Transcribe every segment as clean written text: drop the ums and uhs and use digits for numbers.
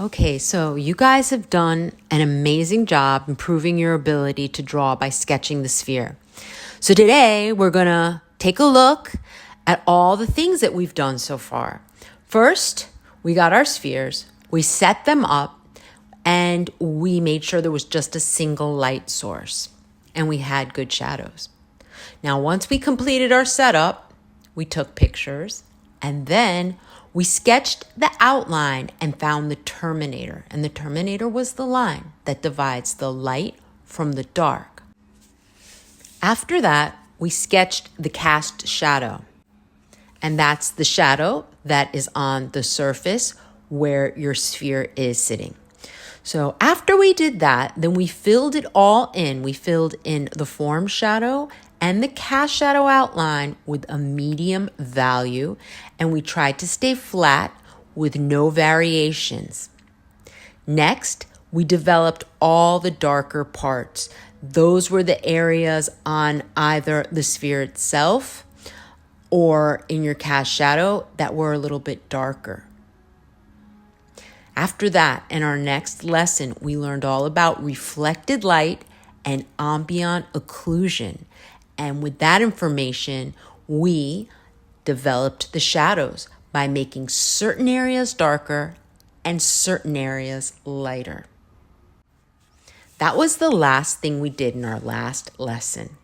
Okay, so you guys have done an amazing job improving your ability to draw by sketching the sphere. So today we're going to take a look at all the things that we've done so far. First, we got our spheres, we set them up, and we made sure there was just a single light source, and we had good shadows. Now, once we completed our setup, we took pictures, and then we sketched the outline and found the terminator. And the terminator was the line that divides the light from the dark. After that, we sketched the cast shadow. And that's the shadow that is on the surface where your sphere is sitting. So after we did that, then we filled it all in. We filled in the form shadow and the cast shadow outline with a medium value, and we tried to stay flat with no variations. Next, we developed all the darker parts. Those were the areas on either the sphere itself or in your cast shadow that were a little bit darker. After that, in our next lesson, we learned all about reflected light and ambient occlusion. And with that information, we developed the shadows by making certain areas darker and certain areas lighter. That was the last thing we did in our last lesson.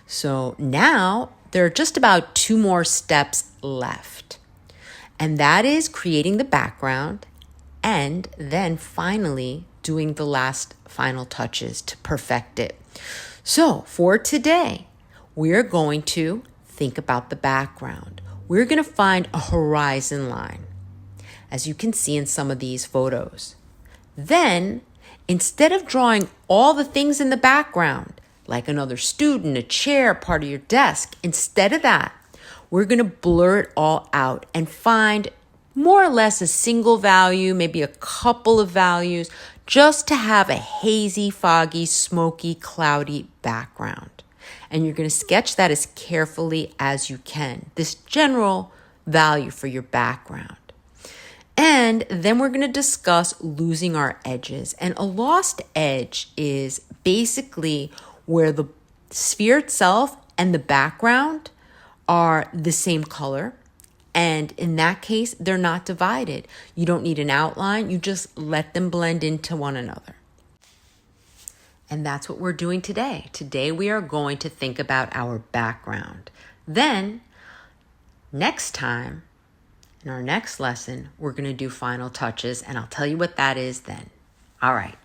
So now there are just about 2 more steps left. And that is creating the background and then finally doing the last final touches to perfect it. So for today, we're going to think about the background. We're going to find a horizon line, as you can see in some of these photos. Then, instead of drawing all the things in the background, like another student, a chair, part of your desk, instead of that, we're going to blur it all out and find more or less a single value, maybe a couple of values, just to have a hazy, foggy, smoky, cloudy background. And you're going to sketch that as carefully as you can, this general value for your background. And then we're going to discuss losing our edges. And a lost edge is basically where the sphere itself and the background are the same color. And in that case, they're not divided. You don't need an outline. You just let them blend into one another. And that's what we're doing today. Today, we are going to think about our background. Then, next time, in our next lesson, we're going to do final touches, and I'll tell you what that is then. All right.